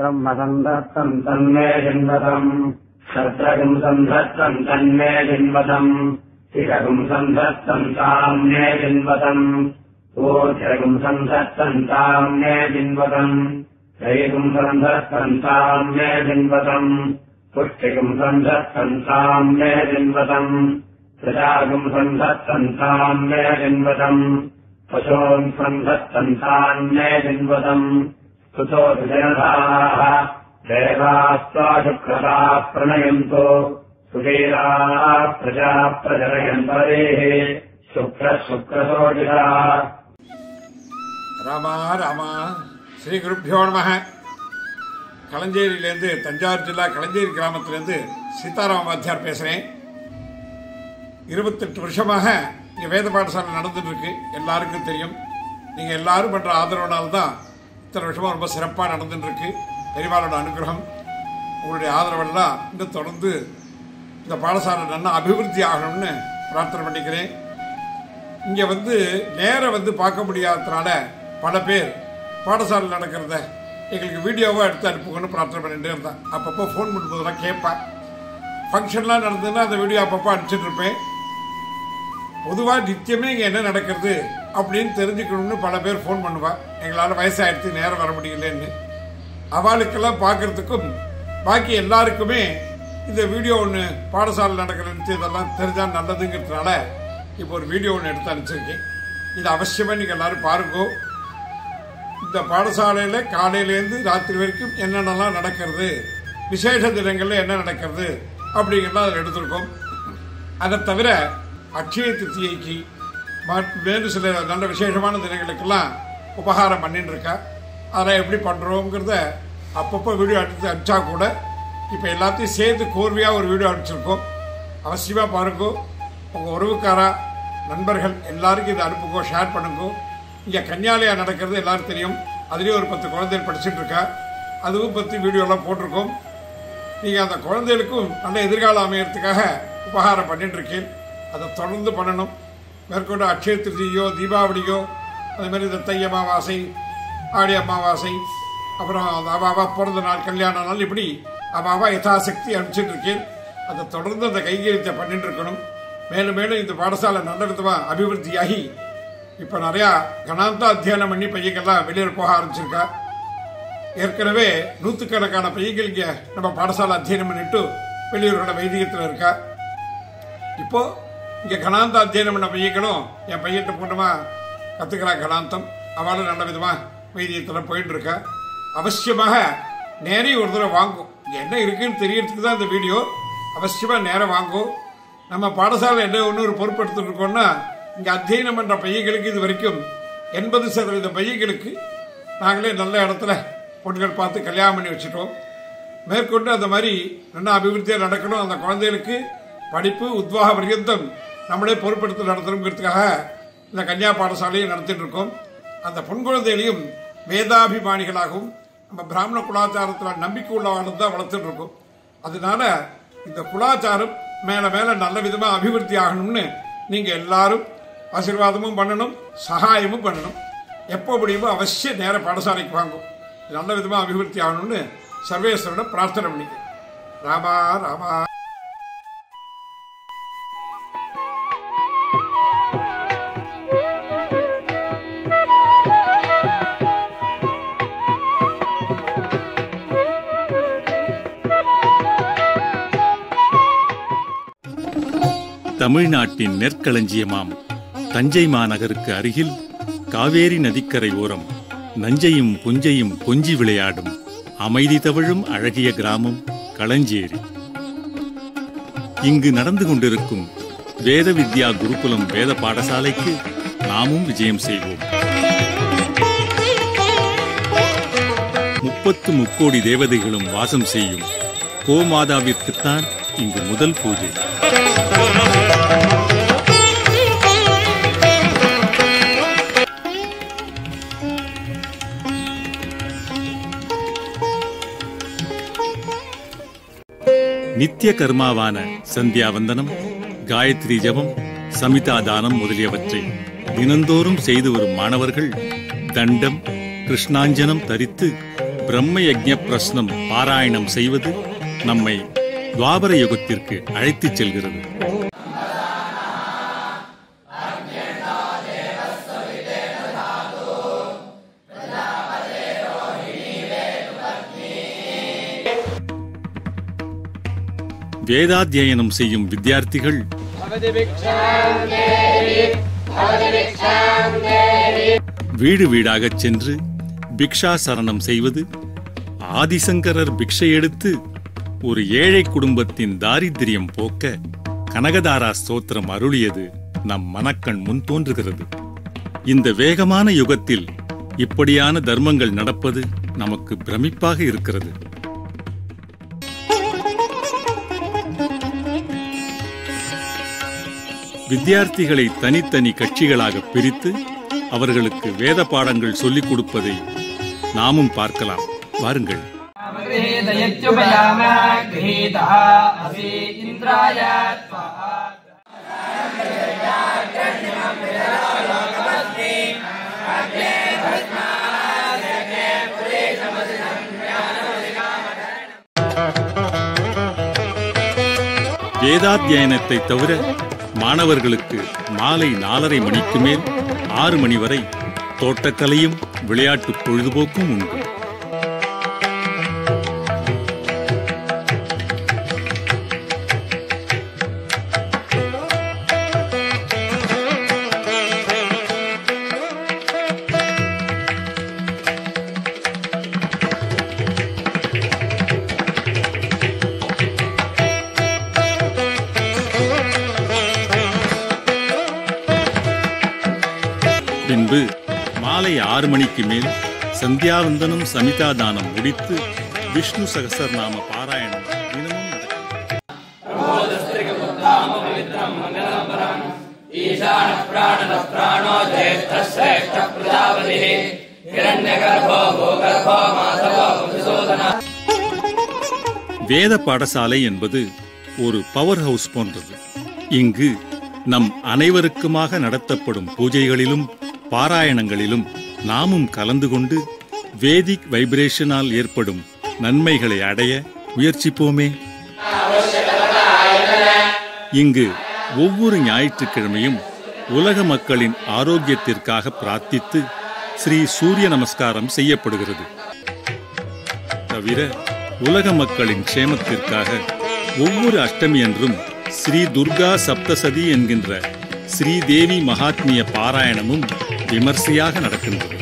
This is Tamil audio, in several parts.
ब्रह्मसन्धत्तम् तन्मे जिन्वतम् शत्रगुम् सन्धत्तम् तन्मे जिन्वतम् शिखगुम् सन्धत्तम् ताम्ने जिन्वतम् ऊर्ध्वगुम् सन्धत्तम् ताम्ने जिन्वतम् दैगुम् सन्धत्तम् ताम्ने जिन्वतम् पुष्टिगुम् सन्धत्तम् ताम्ने जिन्वतम् प्रजागुम् सन्धत्तम् ताम्ने जिन्वतम् पशून् सन्धत्तम् तान्ने जिन्वतम् सुतो विजयधाः देवास्त्वा शुक्रताः प्रणयन्तो सुवीराः प्रजा प्रजनयन्तरेः शुक्रः शुक्रसोजिता ராமா ராமா ஸ்ரீ குருப்பியோ நமः. களஞ்சேரியிலேருந்து தஞ்சாவூர் ஜில்லா களஞ்சேரி கிராமத்திலேருந்து சீதாராம வாத்தியார் பேசுகிறேன். 28 வருஷமாக இங்கே வேத பாடசாலை நடந்துட்டு இருக்கு. எல்லாருக்கும் தெரியும். நீங்கள் எல்லாரும் பண்ணுற ஆதரவுனால்தான் இத்தனை வருஷமாக ரொம்ப சிறப்பாக நடந்துட்டு இருக்கு. பெரியவாளோட அனுகிரகம், உங்களுடைய ஆதரவெல்லாம் இன்னும் தொடர்ந்து இந்த பாடசாலை நல்லா அபிவிருத்தி ஆகணும்னு பிரார்த்தனை பண்ணிக்கிறேன். இங்கே நேரம் பார்க்க முடியாததுனால பல பேர் பாடசாலை நடக்கிறத எங்களுக்கு வீடியோவாக எடுத்து அனுப்புங்கன்னு பிரார்த்தனை பண்ணிகிட்டே இருந்தேன். அப்பப்போ ஃபோன் பண்ணும்போதெல்லாம் கேட்பேன். ஃபங்க்ஷன்லாம் நடந்ததுன்னா அந்த வீடியோ அப்பப்போ அனுப்பிச்சிட்டு இருப்பேன். பொதுவாக நித்தியமே இங்கே என்ன நடக்கிறது அப்படின்னு தெரிஞ்சுக்கணும்னு பல பேர் ஃபோன் பண்ணுவேன். எங்களால் வயசாகிடுத்து நேரம் வர முடியலன்னு. அவளுக்கெல்லாம் பார்க்கறதுக்கும் பாக்கி எல்லாருக்குமே இந்த வீடியோ ஒன்று பாடசாலை நடக்கிற நிச்சயத்தெல்லாம் தெரிஞ்சால் நல்லதுங்கிறதுனால இப்போ ஒரு வீடியோ ஒன்று எடுத்து அனுப்பிச்சிருக்கேன். இது அவசியமாக நீங்கள் எல்லாரும் பாருங்கோ. இந்த பாடசாலையில் காலையிலேருந்து ராத்திரி வரைக்கும் என்னென்னலாம் நடக்கிறது, விசேஷ தினங்களில் என்ன நடக்கிறது அப்படிங்கிறத அதில் எடுத்திருக்கோம். அதை தவிர அட்சய திருத்தியைக்கு வேறு சில நல்ல விசேஷமான தினங்களுக்கெல்லாம் உபகாரம் பண்ணிட்டு இருக்கா. அதை எப்படி பண்ணுறோங்கிறத அப்பப்போ வீடியோ எடுத்து அனுப்பிச்சா கூட இப்போ எல்லாத்தையும் சேர்த்து கோர்வையாக ஒரு வீடியோ அனுப்பிச்சிருக்கோம். அவசியமாக பாருங்கோ. உங்கள் உறவுக்காரா நண்பர்கள் எல்லாருக்கும் இதை அனுப்புங்கோ, ஷேர் பண்ணுங்கோ. இங்கே கன்னியாலயா நடக்கிறது எல்லாரும் தெரியும். அதுலேயும் ஒரு 10 குழந்தைகள் படிச்சுட்டு இருக்கா. அதுவும் பற்றி வீடியோலாம் போட்டிருக்கோம். நீங்கள் அந்த குழந்தைகளுக்கும் நல்ல எதிர்காலம் அமையறதுக்காக உபகாரம் பண்ணிட்டு இருக்கேன். அதை தொடர்ந்து பண்ணணும். மேற்கொண்டு அட்சய திருதியோ தீபாவளியோ அதேமாதிரி இந்த தை அமாவாசை, ஆடி அமாவாசை, அப்புறம் அவாவா பிறந்த நாள், கல்யாண நாள், இப்படி அவாவா யதாசக்தி அனுப்பிச்சிட்டு இருக்கேன். அதை தொடர்ந்து அந்த கைகரியத்தை பண்ணிட்டு இருக்கணும். மேலும் மேலும் இந்த பாடசாலை நல்ல விதமாக அபிவிருத்தியாகி இப்போ நிறையா கணாந்த அத்தியானம் பண்ணி பையங்கள்லாம் வெளியில் போக ஆரம்பிச்சிருக்கா. ஏற்கனவே 100கணக்கான பையங்கள் இங்கே நம்ம பாடசாலை அத்தியனம் பண்ணிட்டு வெளியூரோட வைதிகத்தில் இருக்கா. இப்போ இங்கே கணாந்த அத்தியனம் பண்ண பையங்களும் என் பையன்ட்ட பூர்ணமாக கற்றுக்கிறா கணாந்தம். அவளும் நல்ல விதமாக வைதிகத்தில் போயிட்டு இருக்கா. அவசியமாக நேரையும் ஒரு தடவை வாங்கும். இங்கே என்ன இருக்குன்னு தெரியறதுக்கு தான் இந்த வீடியோ. அவசியமாக நேரம் வாங்கும். நம்ம பாடசாலை என்ன ஒன்று ஒரு பொறுப்படுத்திட்டு இருக்கோம்னா, இங்கே அத்தியனம் பண்ணுற பையங்களுக்கு இது வரைக்கும் 80% பையங்களுக்கு நாங்களே நல்ல இடத்துல பொண்ணுகள் பார்த்து கல்யாணம் பண்ணி வச்சுட்டோம். மேற்கொண்டு அந்த மாதிரி நல்லா அபிவிருத்தியாக நடக்கணும். அந்த குழந்தைகளுக்கு படிப்பு உத்வாக பர்யந்தம் நம்மளே பொறுப்படுத்தி நடத்தணுங்கிறதுக்காக இந்த கன்னியா பாடசாலையை நடத்திட்டு இருக்கோம். அந்த பொன் குழந்தைகளையும் வேதாபிமானிகளாகவும் நம்ம பிராமண குலாச்சாரத்தில் நம்பிக்கை உள்ளவாளும் தான் வளர்த்துட்டு இருக்கோம். அதனால இந்த குலாச்சாரம் மேல மேல நல்ல விதமாக அபிவிருத்தி ஆகணும்னு நீங்கள் எல்லாரும் ஆசீர்வாதமும் பண்ணணும், சகாயமும் பண்ணணும். எப்போ முடியுமோ அவசியம் நேர பாடசாலைக்கு வாங்கும். நல்ல விதமாக அபிவிருத்தி ஆகணும்னு சர்வேஸ்வரோட பிரார்த்தனை பண்ணிக்க. ராமா ராமா. தமிழ்நாட்டின் நெற்களஞ்சியமாம் தஞ்சை மாநகருக்கு அருகில் காவேரி நதிக்கரை ஓரம் நஞ்சையும் புஞ்சையும் கொஞ்சி விளையாடும் அமைதி தவழும் அழகிய கிராமம் களஞ்சேரி. இங்கு நடந்து கொண்டிருக்கும் வேத வித்யா குருகுலம் வேத பாடசாலைக்கு நாமும் விஜயம் செய்வோம். 33 தேவதைகளும் வாசம் செய்யும் கோமாதாவிற்குத்தான் இங்கு முதல் பூஜை. நித்திய கர்மாவான சந்தியாவந்தனம், காயத்ரி ஜபம், சமிதா தானம் முதலியவற்றை தினந்தோறும் செய்து வரும் மாணவர்கள் தண்டம், கிருஷ்ணாஞ்சனம் தரித்து பிரம்ம யஜ்ஞ பிரஸ்னம் பாராயணம் செய்வது நம்மை துவாபர யுகத்திற்கு அழைத்துச் செல்கிறது. வேதாத்தியனம் செய்யும் வித்தியார்த்திகள் வீடு வீடாகச் சென்று பிக்ஷா சரணம் செய்வது, ஆதிசங்கரர் பிக்ஷை எடுத்து ஒரு ஏழை குடும்பத்தின் தாரித்திரியம் போக்க கனகதாரா ஸ்தோத்திரம் அருளியது நம் மனக்கண் முன் தோன்றுகிறது. இந்த வேகமான யுகத்தில் இப்படியான தர்மங்கள் நடப்பது நமக்கு பிரமிப்பாக இருக்கிறது. வித்தியார்த்திகளை தனித்தனி கட்சிகளாக பிரித்து அவர்களுக்கு வேத பாடங்கள் சொல்லிக் கொடுப்பதை நாமும் பார்க்கலாம். வாருங்கள். வேதாத்தியனத்தை தவிர மாணவர்களுக்கு மாலை 4:30 மணிக்கு மேல் 6 மணி வரை தோட்டக்கலையும் விளையாட்டு பொழுதுபோக்கும் உண்டு. பின்பு மாலை 6 மணிக்கு மேல் சந்தியாவந்தனம் சமிதாதானம் முடித்து விஷ்ணு சகஸ்ரநாம பாராயணம் தினமும் வேத பாடசாலை என்பது ஒரு பவர் ஹவுஸ் போன்றது. இங்கு நம் அனைவருக்குமாக நடத்தப்படும் பூஜைகளிலும் பாராயணங்களிலும் நாமும் கலந்து கொண்டு வேதிக் வைப்ரேஷனால் ஏற்படும் நன்மைகளை அடைய முயற்சிப்போமே. இங்கு ஒவ்வொரு ஞாயிற்றுக்கிழமையும் உலக மக்களின் ஆரோக்கியத்திற்காக பிரார்த்தித்து ஸ்ரீ சூரிய நமஸ்காரம் செய்யப்படுகிறது. தவிர உலக மக்களின் க்ஷேமத்திற்காக ஒவ்வொரு அஷ்டமி அன்றும் ஸ்ரீ துர்கா சப்தசதி என்கின்ற ஸ்ரீதேவி மகாத்மிய பாராயணமும் விமர்சையாக நடக்கின்றது.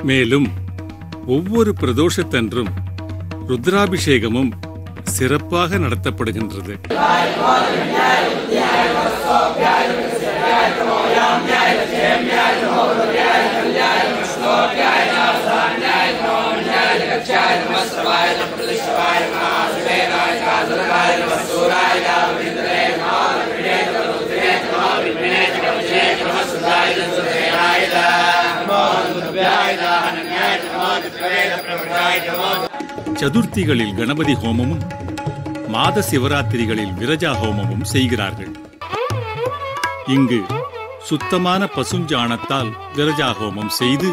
மேலும் ஒவ்வொரு பிரதோஷத்தன்றும் ருத்ராபிஷேகமும் சிறப்பாக நடத்தப்படுகின்றது. சதுர்த்திகளில் கணபதி ஹோமமும் மாத சிவராத்திரிகளில் விரஜா ஹோமமும் செய்கிறார்கள். இங்கு சுத்தமான பசுஞ்சாணத்தால் விரஜா ஹோமம் செய்து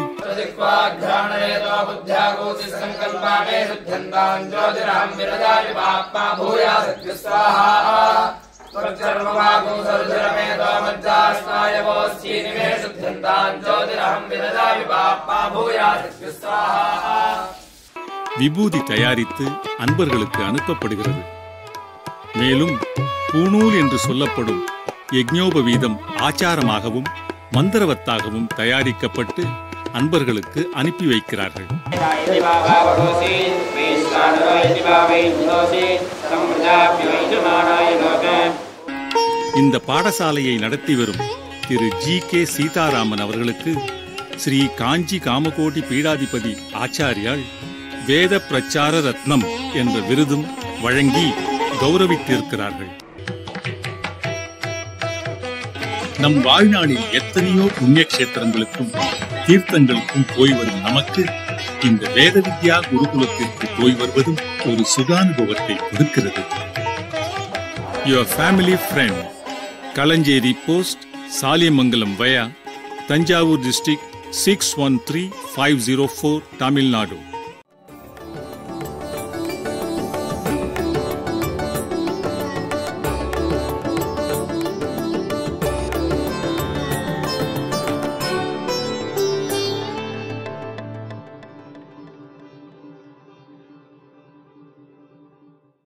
விபூதி தயாரித்து அன்பர்களுக்கு அனுப்பப்படுகிறது. மேலும் பூணூல் என்று சொல்லப்படும் யஜ்ஞோபவீதம் ஆச்சாரமாகவும் மந்திரவத்தாகவும் தயாரிக்கப்பட்டு அன்பர்களுக்கு அனுப்பி வைக்கிறார்கள். இந்த பாடசாலையை நடத்தி வரும் திரு G.K. சீதாராமன் அவர்களுக்கு ஸ்ரீ காஞ்சி காமகோடி பீடாதிபதி ஆச்சாரியால் வேத பிரச்சார ரத்னம் என்ற விருதும் வழங்கி கௌரவித்திருக்கிறார்கள். நம் வாழ்நாளில் எத்தனையோ புண்ணிய கஷேத்திரங்களுக்கும் தீர்த்தங்களுக்கும் போய் வரும் நமக்கு இந்த வேத வித்யா குருகுலத்திற்கு போய் வருவதும் ஒரு சுகானுபவத்தை கொடுக்கிறது. your family friend. Kalanjeri Post, Saliamangalam via Tanjavur District 613504, Tamil Nadu.